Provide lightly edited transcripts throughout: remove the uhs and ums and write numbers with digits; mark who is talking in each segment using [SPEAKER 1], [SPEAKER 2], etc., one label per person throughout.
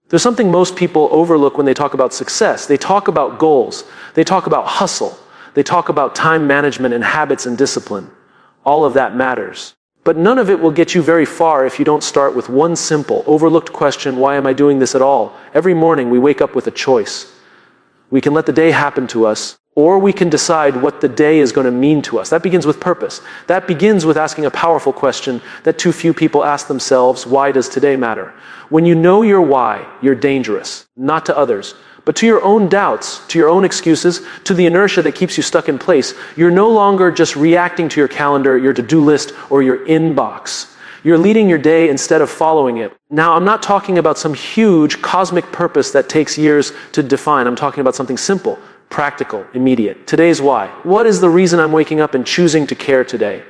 [SPEAKER 1] There's something most people overlook when they talk about success. They talk about goals. They talk about hustle. They talk about time management and habits and discipline. All of that matters. But none of it will get you very far if you don't start with one simple, overlooked question: why am I doing this at all? Every morning we wake up with a choice. We can let the day happen to us, or we can decide what the day is going to mean to us. That begins with purpose. That begins with asking a powerful question that too few people ask themselves: why does today matter? When you know your why, you're dangerous, not to others, but to your own doubts, to your own excuses, to the inertia that keeps you stuck in place. You're no longer just reacting to your calendar, your to-do list, or your inbox. You're leading your day instead of following it. Now, I'm not talking about some huge cosmic purpose that takes years to define. I'm talking about something simple, practical, immediate. Today's why. What is the reason I'm waking up and choosing to care today?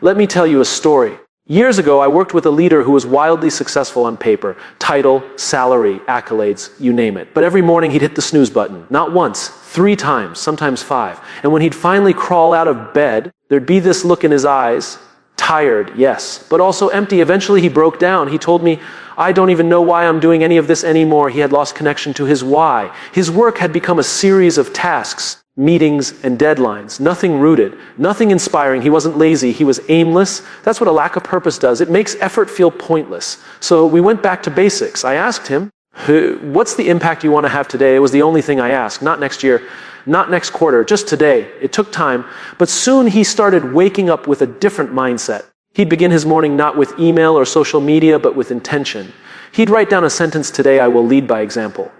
[SPEAKER 1] Let me tell you a story. Years ago, I worked with a leader who was wildly successful on paper. Title, salary, accolades, you name it. But every morning he'd hit the snooze button. Not once, 3 times, sometimes 5. And when he'd finally crawl out of bed, there'd be this look in his eyes. Tired, yes, but also empty. Eventually he broke down. He told me, I don't even know why I'm doing any of this anymore. He had lost connection to his why. His work had become a series of tasks, meetings, and deadlines. Nothing rooted, nothing inspiring. He wasn't lazy. He was aimless. That's what a lack of purpose does. It makes effort feel pointless. So we went back to basics. I asked him, what's the impact you want to have today? It was the only thing I asked. Not next year, not next quarter, just today. It took time, but soon he started waking up with a different mindset. He'd begin his morning not with email or social media, but with intention. He'd write down a sentence: today I will lead by example.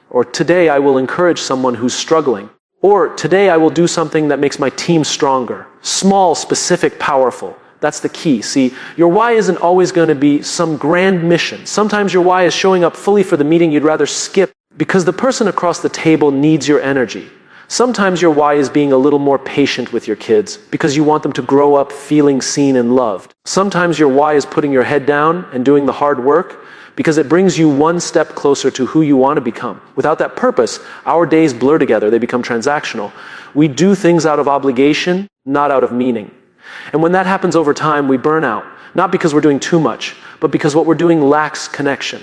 [SPEAKER 1] Or today I will encourage someone who's struggling. Or today I will do something that makes my team stronger. Small, specific, powerful. That's the key. See, your why isn't always going to be some grand mission. Sometimes your why is showing up fully for the meeting you'd rather skip because the person across the table needs your energy. Sometimes your why is being a little more patient with your kids because you want them to grow up feeling seen and loved. Sometimes your why is putting your head down and doing the hard work because it brings you one step closer to who you want to become. Without that purpose, our days blur together. They become transactional. We do things out of obligation, not out of meaning. And when that happens over time, we burn out. Not because we're doing too much, but because what we're doing lacks connection.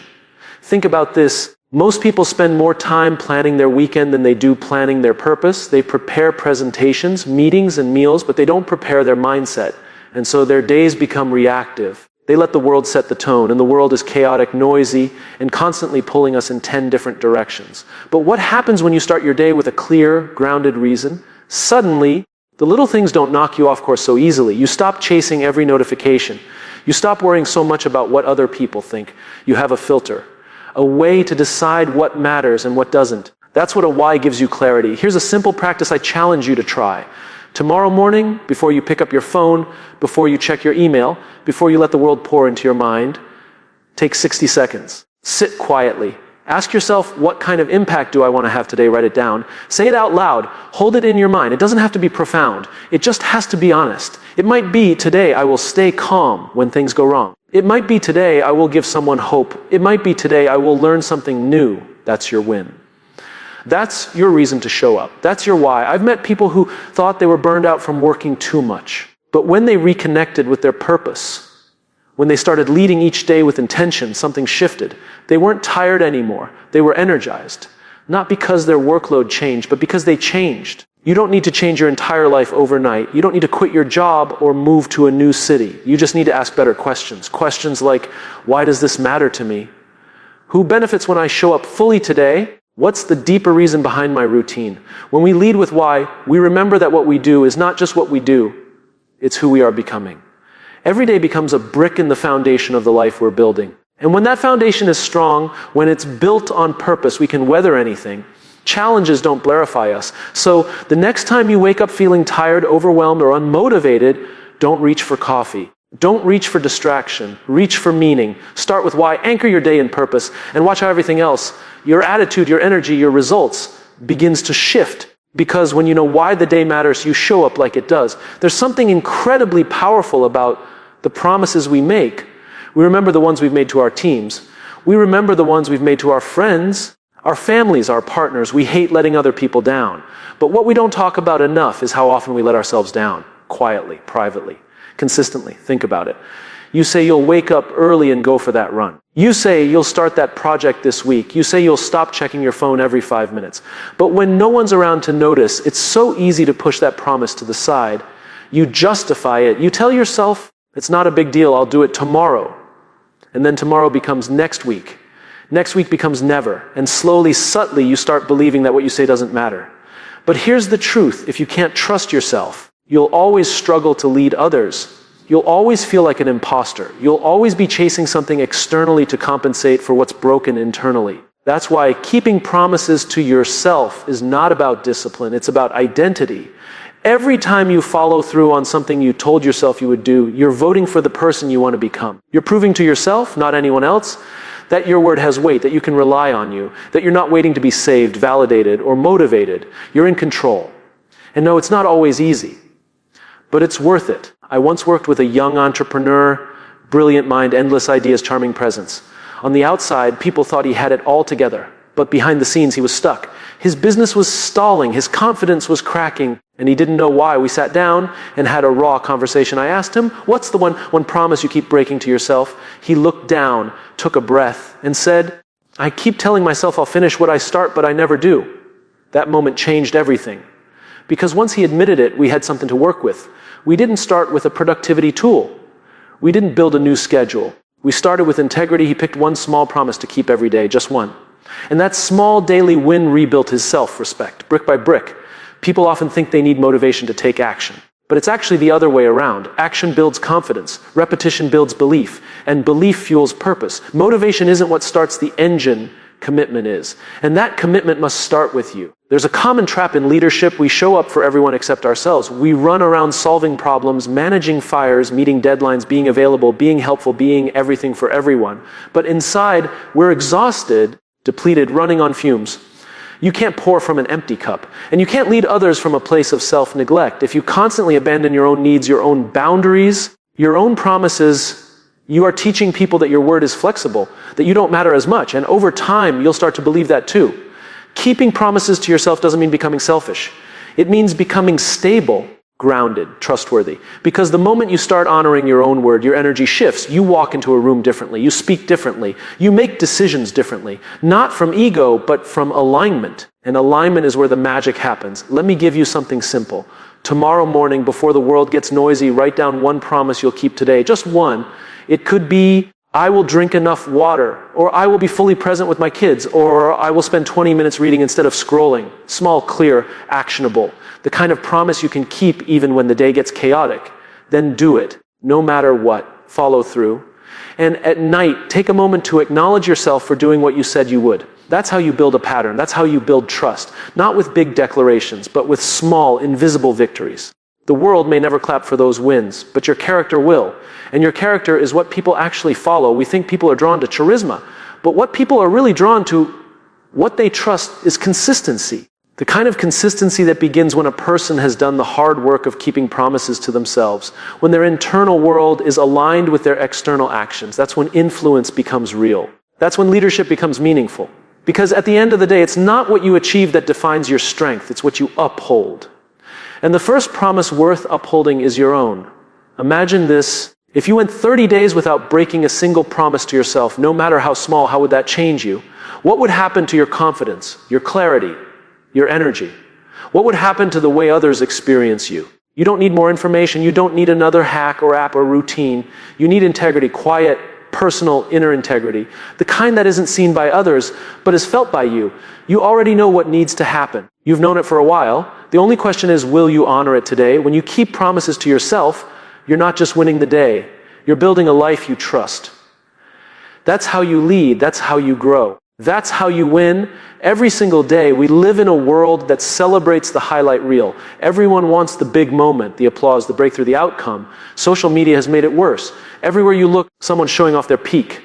[SPEAKER 1] Think about this. Most people spend more time planning their weekend than they do planning their purpose. They prepare presentations, meetings, and meals, but they don't prepare their mindset. And so their days become reactive. They let the world set the tone, and the world is chaotic, noisy, and constantly pulling us in 10 different directions. But what happens when you start your day with a clear, grounded reason? Suddenly, the little things don't knock you off course so easily. You stop chasing every notification. You stop worrying so much about what other people think. You have a filter. A way to decide what matters and what doesn't. That's what a why gives you clarity. Here's a simple practice I challenge you to try. Tomorrow morning, before you pick up your phone, before you check your email, before you let the world pour into your mind, take 60 seconds. Sit quietly. Ask yourself, what kind of impact do I want to have today? Write it down. Say it out loud. Hold it in your mind. It doesn't have to be profound. It just has to be honest. It might be, today I will stay calm when things go wrong. It might be, today I will give someone hope. It might be, today I will learn something new. That's your win. That's your reason to show up. That's your why. I've met people who thought they were burned out from working too much. But when they reconnected with their purpose, when they started leading each day with intention, something shifted. They weren't tired anymore. They were energized. Not because their workload changed, but because they changed. You don't need to change your entire life overnight. You don't need to quit your job or move to a new city. You just need to ask better questions. Questions like, why does this matter to me? Who benefits when I show up fully today? What's the deeper reason behind my routine? When we lead with why, we remember that what we do is not just what we do, it's who we are becoming. Every day becomes a brick in the foundation of the life we're building. And when that foundation is strong, when it's built on purpose, we can weather anything. Challenges don't blarify us. So the next time you wake up feeling tired, overwhelmed, or unmotivated, don't reach for coffee. Don't reach for distraction. Reach for meaning. Start with why. Anchor your day in purpose. And watch how everything else, your attitude, your energy, your results, begins to shift. Because when you know why the day matters, you show up like it does. There's something incredibly powerful about the promises we make. We remember the ones we've made to our teams. We remember the ones we've made to our friends, our families, our partners. We hate letting other people down. But what we don't talk about enough is how often we let ourselves down. Quietly, privately, consistently. Think about it. You say you'll wake up early and go for that run. You say you'll start that project this week. You say you'll stop checking your phone every 5 minutes. But when no one's around to notice, it's so easy to push that promise to the side. You justify it. You tell yourself, it's not a big deal, I'll do it tomorrow. And then tomorrow becomes next week. Next week becomes never. And slowly, subtly, you start believing that what you say doesn't matter. But here's the truth. If you can't trust yourself, you'll always struggle to lead others. You'll always feel like an imposter. You'll always be chasing something externally to compensate for what's broken internally. That's why keeping promises to yourself is not about discipline, it's about identity. Every time you follow through on something you told yourself you would do, you're voting for the person you want to become. You're proving to yourself, not anyone else, that your word has weight, that you can rely on you, that you're not waiting to be saved, validated, or motivated. You're in control. And no, it's not always easy, but it's worth it. I once worked with a young entrepreneur, brilliant mind, endless ideas, charming presence. On the outside, people thought he had it all together, but behind the scenes, he was stuck. His business was stalling, his confidence was cracking, and he didn't know why. We sat down and had a raw conversation. I asked him, what's the one promise you keep breaking to yourself? He looked down, took a breath, and said, I keep telling myself I'll finish what I start, but I never do. That moment changed everything. Because once he admitted it, we had something to work with. We didn't start with a productivity tool. We didn't build a new schedule. We started with integrity. He picked one small promise to keep every day, just one. And that small daily win rebuilt his self-respect, brick by brick. People often think they need motivation to take action. But it's actually the other way around. Action builds confidence. Repetition builds belief. And belief fuels purpose. Motivation isn't what starts the engine. Commitment is. And that commitment must start with you. There's a common trap in leadership. We show up for everyone except ourselves. We run around solving problems, managing fires, meeting deadlines, being available, being helpful, being everything for everyone. But inside, we're exhausted, depleted, running on fumes. You can't pour from an empty cup. And you can't lead others from a place of self-neglect. If you constantly abandon your own needs, your own boundaries, your own promises, you are teaching people that your word is flexible, that you don't matter as much. And over time, you'll start to believe that too. Keeping promises to yourself doesn't mean becoming selfish. It means becoming stable, grounded, trustworthy. Because the moment you start honoring your own word, your energy shifts. You walk into a room differently. You speak differently. You make decisions differently. Not from ego, but from alignment. And alignment is where the magic happens. Let me give you something simple. Tomorrow morning, before the world gets noisy, write down one promise you'll keep today. Just one. It could be, I will drink enough water, or I will be fully present with my kids, or I will spend 20 minutes reading instead of scrolling. Small, clear, actionable. The kind of promise you can keep even when the day gets chaotic. Then do it, no matter what. Follow through. And at night, take a moment to acknowledge yourself for doing what you said you would. That's how you build a pattern. That's how you build trust. Not with big declarations, but with small, invisible victories. The world may never clap for those wins, but your character will. And your character is what people actually follow. We think people are drawn to charisma, but what people are really drawn to, what they trust, is consistency. The kind of consistency that begins when a person has done the hard work of keeping promises to themselves, when their internal world is aligned with their external actions. That's when influence becomes real. That's when leadership becomes meaningful. Because at the end of the day, it's not what you achieve that defines your strength, it's what you uphold. And the first promise worth upholding is your own. Imagine this. If you went 30 days without breaking a single promise to yourself, no matter how small, how would that change you? What would happen to your confidence, your clarity, your energy? What would happen to the way others experience you? You don't need more information. You don't need another hack or app or routine. You need integrity, quiet, personal, inner integrity. The kind that isn't seen by others, but is felt by you. You already know what needs to happen. You've known it for a while. The only question is, will you honor it today? When you keep promises to yourself, you're not just winning the day. You're building a life you trust. That's how you lead. That's how you grow. That's how you win. Every single day, we live in a world that celebrates the highlight reel. Everyone wants the big moment, the applause, the breakthrough, the outcome. Social media has made it worse. Everywhere you look, someone's showing off their peak,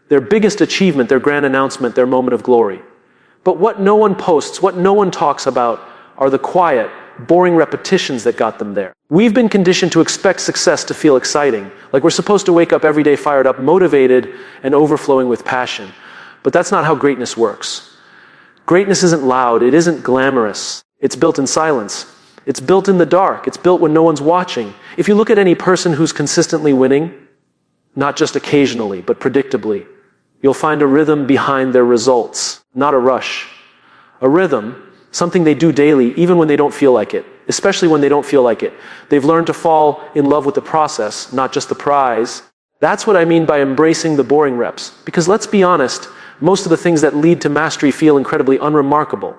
[SPEAKER 1] their biggest achievement, their grand announcement, their moment of glory. But what no one posts, what no one talks about, are the quiet, boring repetitions that got them there. We've been conditioned to expect success to feel exciting, like we're supposed to wake up every day fired up, motivated, and overflowing with passion. But that's not how greatness works. Greatness isn't loud, it isn't glamorous. It's built in silence. It's built in the dark. It's built when no one's watching. If you look at any person who's consistently winning, not just occasionally, but predictably. You'll find a rhythm behind their results, not a rush. A rhythm, something they do daily, even when they don't feel like it, especially when they don't feel like it. They've learned to fall in love with the process, not just the prize. That's what I mean by embracing the boring reps. Because let's be honest, most of the things that lead to mastery feel incredibly unremarkable.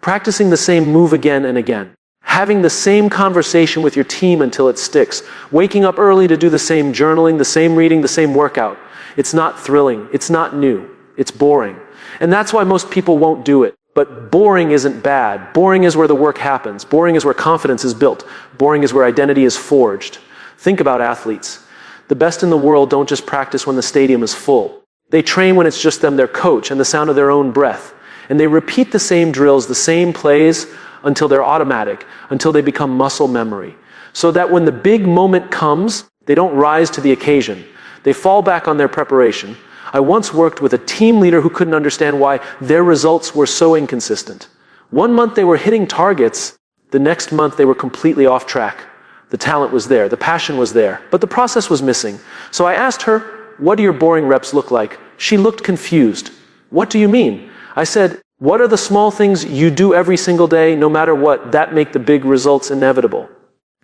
[SPEAKER 1] Practicing the same move again and again. Having the same conversation with your team until it sticks. Waking up early to do the same journaling, the same reading, the same workout. It's not thrilling. It's not new. It's boring. And that's why most people won't do it. But boring isn't bad. Boring is where the work happens. Boring is where confidence is built. Boring is where identity is forged. Think about athletes. The best in the world don't just practice when the stadium is full. They train when it's just them, their coach, and the sound of their own breath. And they repeat the same drills, the same plays, until they're automatic, until they become muscle memory. So that when the big moment comes, they don't rise to the occasion. They fall back on their preparation. I once worked with a team leader who couldn't understand why their results were so inconsistent. One month they were hitting targets, the next month they were completely off track. The talent was there, the passion was there, but the process was missing. So I asked her, "What do your boring reps look like?" She looked confused. "What do you mean?" I said, "What are the small things you do every single day, no matter what, that make the big results inevitable?"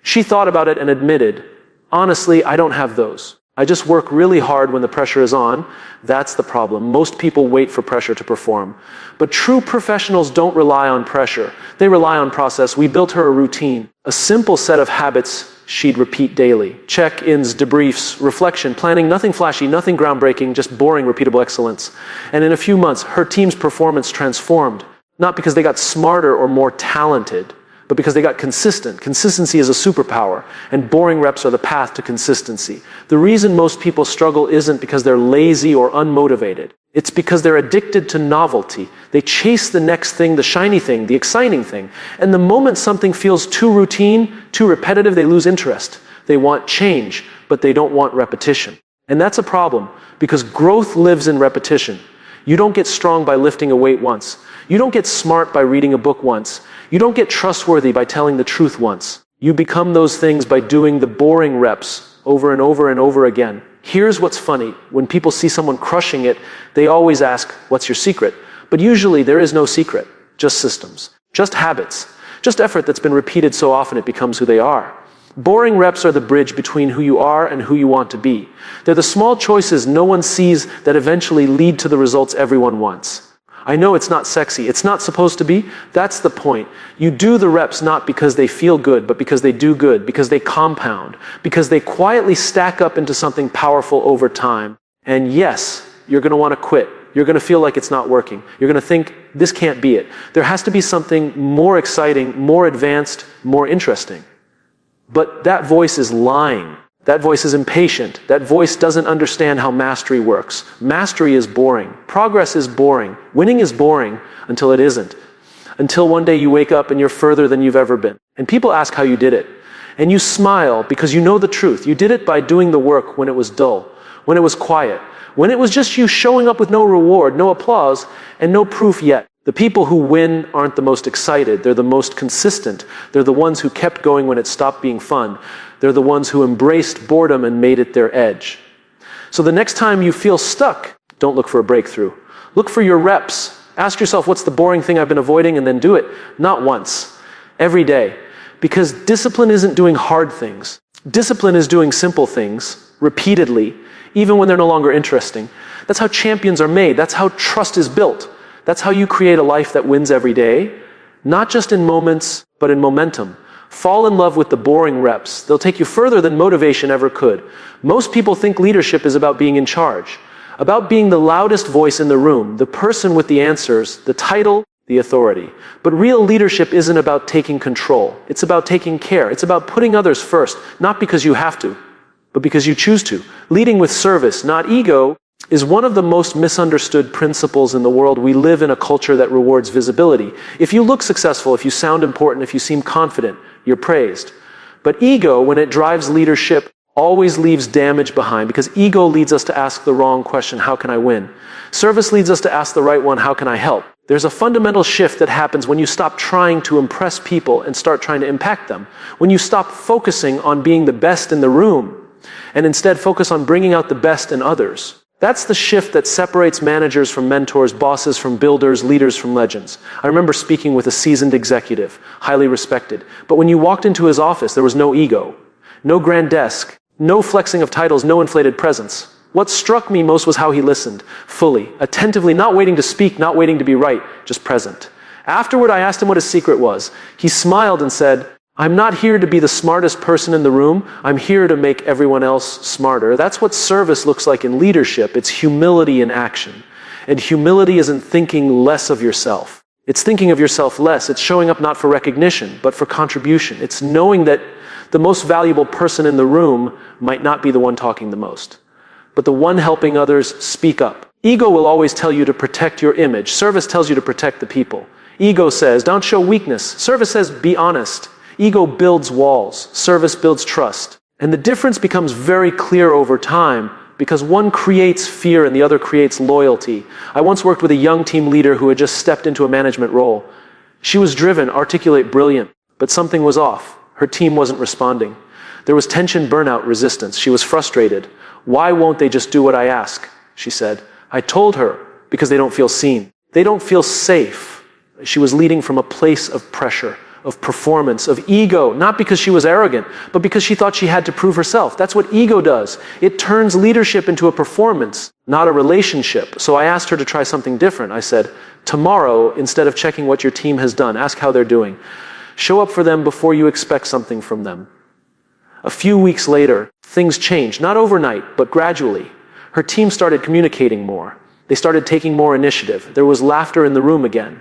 [SPEAKER 1] She thought about it and admitted, "Honestly, I don't have those. I just work really hard when the pressure is on." That's the problem. Most people wait for pressure to perform. But true professionals don't rely on pressure. They rely on process. We built her a routine, a simple set of habits she'd repeat daily. Check-ins, debriefs, reflection, planning, nothing flashy, nothing groundbreaking, just boring, repeatable excellence. And in a few months, her team's performance transformed. Not because they got smarter or more talented, but because they got consistent. Consistency is a superpower, and boring reps are the path to consistency. The reason most people struggle isn't because they're lazy or unmotivated. It's because they're addicted to novelty. They chase the next thing, the shiny thing, the exciting thing. And the moment something feels too routine, too repetitive, they lose interest. They want change, but they don't want repetition. And that's a problem, because growth lives in repetition. You don't get strong by lifting a weight once. You don't get smart by reading a book once. You don't get trustworthy by telling the truth once. You become those things by doing the boring reps over and over and over again. Here's what's funny. When people see someone crushing it, they always ask, "What's your secret?" But usually there is no secret, just systems, just habits, just effort that's been repeated so often it becomes who they are. Boring reps are the bridge between who you are and who you want to be. They're the small choices no one sees that eventually lead to the results everyone wants. I know it's not sexy. It's not supposed to be. That's the point. You do the reps not because they feel good, but because they do good, because they compound, because they quietly stack up into something powerful over time. And yes, you're going to want to quit. You're going to feel like it's not working. You're going to think, this can't be it. There has to be something more exciting, more advanced, more interesting. But that voice is lying. That voice is impatient. That voice doesn't understand how mastery works. Mastery is boring. Progress is boring. Winning is boring until it isn't. Until one day you wake up and you're further than you've ever been. And people ask how you did it. And you smile because you know the truth. You did it by doing the work when it was dull, when it was quiet, when it was just you showing up with no reward, no applause, and no proof yet. The people who win aren't the most excited. They're the most consistent. They're the ones who kept going when it stopped being fun. They're the ones who embraced boredom and made it their edge. So the next time you feel stuck, don't look for a breakthrough. Look for your reps. Ask yourself, what's the boring thing I've been avoiding, and then do it. Not once. Every day. Because discipline isn't doing hard things. Discipline is doing simple things, repeatedly, even when they're no longer interesting. That's how champions are made. That's how trust is built. That's how you create a life that wins every day. Not just in moments, but in momentum. Fall in love with the boring reps. They'll take you further than motivation ever could. Most people think leadership is about being in charge, about being the loudest voice in the room, the person with the answers, the title, the authority. But real leadership isn't about taking control. It's about taking care. It's about putting others first, not because you have to, but because you choose to. Leading with service, not ego, is one of the most misunderstood principles in the world. We live in a culture that rewards visibility. If you look successful, if you sound important, if you seem confident, you're praised. But ego, when it drives leadership, always leaves damage behind, because ego leads us to ask the wrong question, how can I win? Service leads us to ask the right one, how can I help? There's a fundamental shift that happens when you stop trying to impress people and start trying to impact them. When you stop focusing on being the best in the room and instead focus on bringing out the best in others. That's the shift that separates managers from mentors, bosses from builders, leaders from legends. I remember speaking with a seasoned executive, highly respected, but when you walked into his office, there was no ego, no grand desk, no flexing of titles, no inflated presence. What struck me most was how he listened, fully, attentively, not waiting to speak, not waiting to be right, just present. Afterward, I asked him what his secret was. He smiled and said, "I'm not here to be the smartest person in the room. I'm here to make everyone else smarter." That's what service looks like in leadership. It's humility in action. And humility isn't thinking less of yourself. It's thinking of yourself less. It's showing up not for recognition, but for contribution. It's knowing that the most valuable person in the room might not be the one talking the most, but the one helping others speak up. Ego will always tell you to protect your image. Service tells you to protect the people. Ego says, don't show weakness. Service says, be honest. Ego builds walls. Service builds trust. And the difference becomes very clear over time because one creates fear and the other creates loyalty. I once worked with a young team leader who had just stepped into a management role. She was driven, articulate, brilliant, but something was off. Her team wasn't responding. There was tension, burnout, resistance. She was frustrated. "Why won't they just do what I ask?" she said. I told her, because they don't feel seen. They don't feel safe. She was leading from a place of pressure, of performance, of ego, not because she was arrogant, but because she thought she had to prove herself. That's what ego does. It turns leadership into a performance, not a relationship. So I asked her to try something different. I said, tomorrow, instead of checking what your team has done, ask how they're doing. Show up for them before you expect something from them. A few weeks later, things changed, not overnight, but gradually. Her team started communicating more. They started taking more initiative. There was laughter in the room again.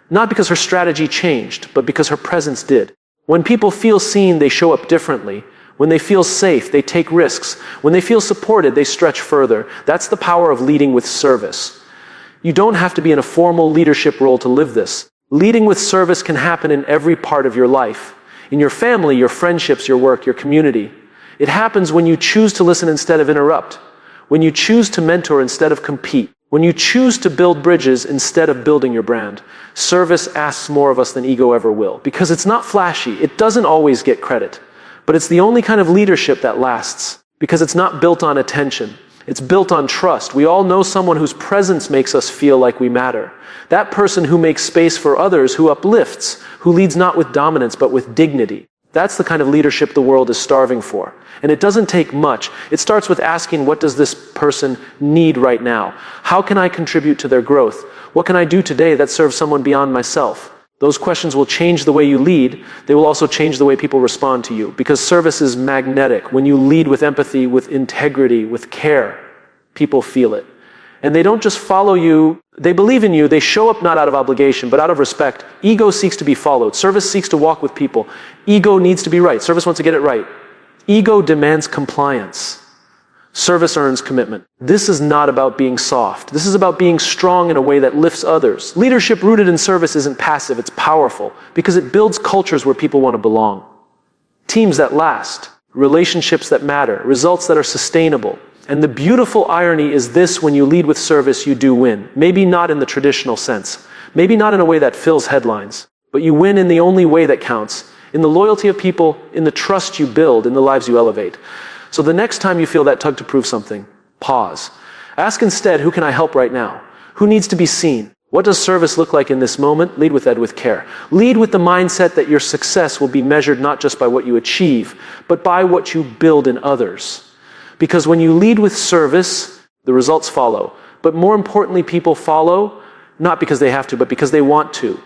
[SPEAKER 1] Not because her strategy changed, but because her presence did. When people feel seen, they show up differently. When they feel safe, they take risks. When they feel supported, they stretch further. That's the power of leading with service. You don't have to be in a formal leadership role to live this. Leading with service can happen in every part of your life. In your family, your friendships, your work, your community. It happens when you choose to listen instead of interrupt. When you choose to mentor instead of compete. When you choose to build bridges instead of building your brand. Service asks more of us than ego ever will. Because it's not flashy. It doesn't always get credit. But it's the only kind of leadership that lasts. Because it's not built on attention. It's built on trust. We all know someone whose presence makes us feel like we matter. That person who makes space for others, who uplifts, who leads not with dominance but with dignity. That's the kind of leadership the world is starving for. And it doesn't take much. It starts with asking, what does this person need right now? How can I contribute to their growth? What can I do today that serves someone beyond myself? Those questions will change the way you lead. They will also change the way people respond to you. Because service is magnetic. When you lead with empathy, with integrity, with care, people feel it. And they don't just follow you, they believe in you, they show up not out of obligation, but out of respect. Ego seeks to be followed. Service seeks to walk with people. Ego needs to be right. Service wants to get it right. Ego demands compliance. Service earns commitment. This is not about being soft. This is about being strong in a way that lifts others. Leadership rooted in service isn't passive, it's powerful, because it builds cultures where people want to belong. Teams that last, relationships that matter, results that are sustainable. And the beautiful irony is this: when you lead with service, you do win. Maybe not in the traditional sense. Maybe not in a way that fills headlines. But you win in the only way that counts. In the loyalty of people, in the trust you build, in the lives you elevate. So the next time you feel that tug to prove something, pause. Ask instead, who can I help right now? Who needs to be seen? What does service look like in this moment? Lead with Ed with care. Lead with the mindset that your success will be measured not just by what you achieve, but by what you build in others. Because when you lead with service, the results follow. But more importantly, people follow, not because they have to, but because they want to.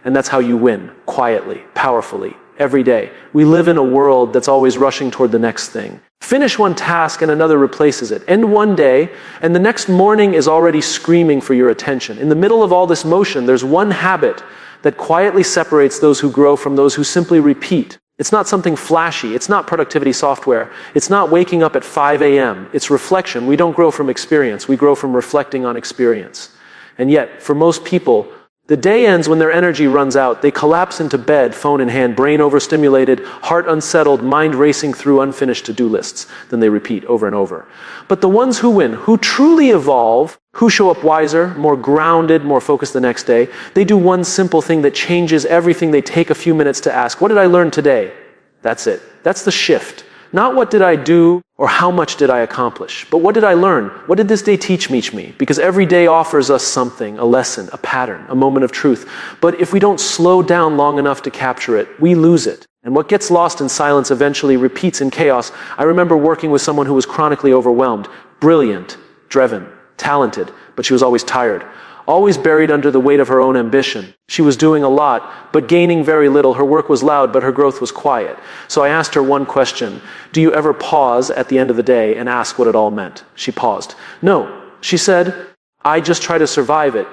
[SPEAKER 1] And that's how you win, quietly, powerfully, every day. We live in a world that's always rushing toward the next thing. Finish one task and another replaces it. End one day, and the next morning is already screaming for your attention. In the middle of all this motion, there's one habit that quietly separates those who grow from those who simply repeat. It's not something flashy. It's not productivity software. It's not waking up at 5 a.m. It's reflection. We don't grow from experience. We grow from reflecting on experience. And yet, for most people, the day ends when their energy runs out. They collapse into bed, phone in hand, brain overstimulated, heart unsettled, mind racing through unfinished to-do lists. Then they repeat over and over. But the ones who win, who truly evolve, who show up wiser, more grounded, more focused the next day, they do one simple thing that changes everything. They take a few minutes to ask, what did I learn today? That's it. That's the shift. Not what did I do or how much did I accomplish, but what did I learn? What did this day teach me? Because every day offers us something, a lesson, a pattern, a moment of truth. But if we don't slow down long enough to capture it, we lose it. And what gets lost in silence eventually repeats in chaos. I remember working with someone who was chronically overwhelmed, brilliant, driven, talented, but she was always tired, always buried under the weight of her own ambition. She was doing a lot, but gaining very little. Her work was loud, but her growth was quiet. So I asked her one question: do you ever pause at the end of the day and ask what it all meant? She paused. No, she said, I just try to survive it.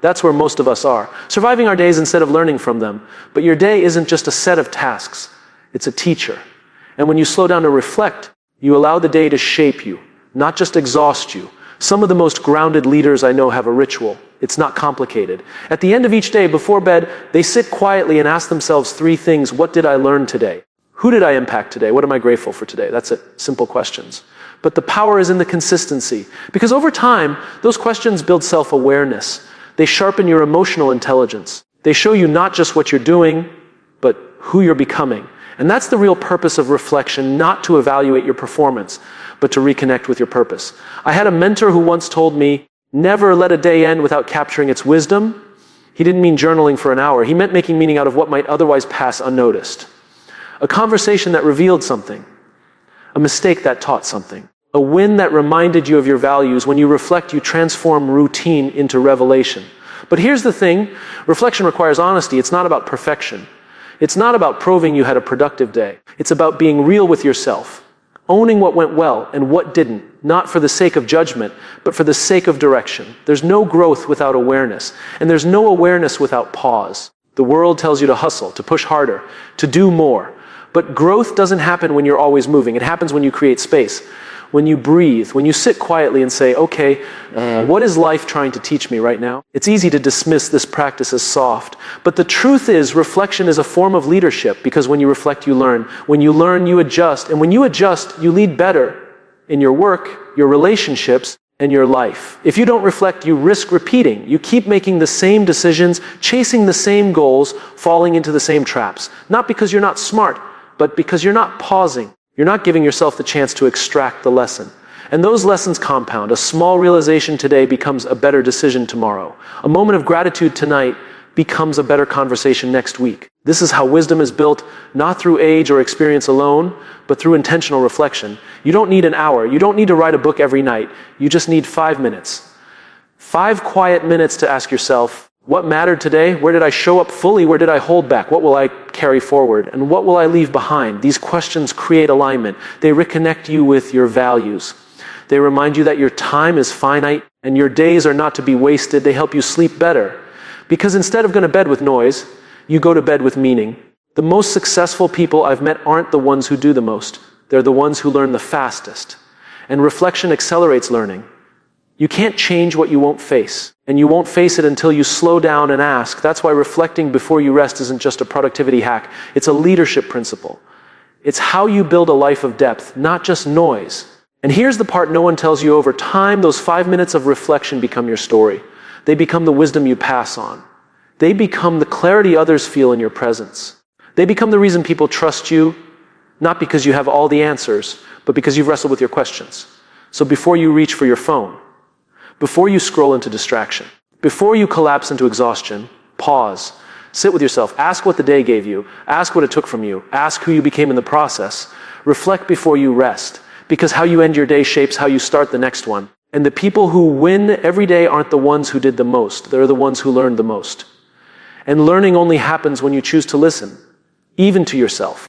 [SPEAKER 1] That's where most of us are, surviving our days instead of learning from them. But your day isn't just a set of tasks, it's a teacher. And when you slow down to reflect, you allow the day to shape you, not just exhaust you. Some of the most grounded leaders I know have a ritual. It's not complicated. At the end of each day, before bed, they sit quietly and ask themselves 3 things. What did I learn today? Who did I impact today? What am I grateful for today? That's it. Simple questions. But the power is in the consistency. Because over time, those questions build self-awareness. They sharpen your emotional intelligence. They show you not just what you're doing, but who you're becoming. And that's the real purpose of reflection, not to evaluate your performance, but to reconnect with your purpose. I had a mentor who once told me, never let a day end without capturing its wisdom. He didn't mean journaling for an hour. He meant making meaning out of what might otherwise pass unnoticed. A conversation that revealed something. A mistake that taught something. A win that reminded you of your values. When you reflect, you transform routine into revelation. But here's the thing. Reflection requires honesty. It's not about perfection. It's not about proving you had a productive day. It's about being real with yourself. Owning what went well and what didn't, not for the sake of judgment, but for the sake of direction. There's no growth without awareness, and there's no awareness without pause. The world tells you to hustle, to push harder, to do more. But growth doesn't happen when you're always moving. It happens when you create space, when you breathe, when you sit quietly and say, okay, what is life trying to teach me right now? It's easy to dismiss this practice as soft, but the truth is reflection is a form of leadership, because when you reflect, you learn. When you learn, you adjust. And when you adjust, you lead better in your work, your relationships, and your life. If you don't reflect, you risk repeating. You keep making the same decisions, chasing the same goals, falling into the same traps. Not because you're not smart, but because you're not pausing. You're not giving yourself the chance to extract the lesson. And those lessons compound. A small realization today becomes a better decision tomorrow. A moment of gratitude tonight becomes a better conversation next week. This is how wisdom is built, not through age or experience alone, but through intentional reflection. You don't need an hour. You don't need to write a book every night. You just need 5 minutes. 5 quiet minutes to ask yourself, what mattered today? Where did I show up fully? Where did I hold back? What will I carry forward? And what will I leave behind? These questions create alignment. They reconnect you with your values. They remind you that your time is finite and your days are not to be wasted. They help you sleep better. Because instead of going to bed with noise, you go to bed with meaning. The most successful people I've met aren't the ones who do the most. They're the ones who learn the fastest. And reflection accelerates learning. You can't change what you won't face. And you won't face it until you slow down and ask. That's why reflecting before you rest isn't just a productivity hack. It's a leadership principle. It's how you build a life of depth, not just noise. And here's the part no one tells you. Over time, those 5 minutes of reflection become your story. They become the wisdom you pass on. They become the clarity others feel in your presence. They become the reason people trust you, not because you have all the answers, but because you've wrestled with your questions. So before you reach for your phone, before you scroll into distraction, before you collapse into exhaustion, pause, sit with yourself, ask what the day gave you, ask what it took from you, ask who you became in the process, reflect before you rest, because how you end your day shapes how you start the next one. And the people who win every day aren't the ones who did the most, they're the ones who learned the most. And learning only happens when you choose to listen, even to yourself.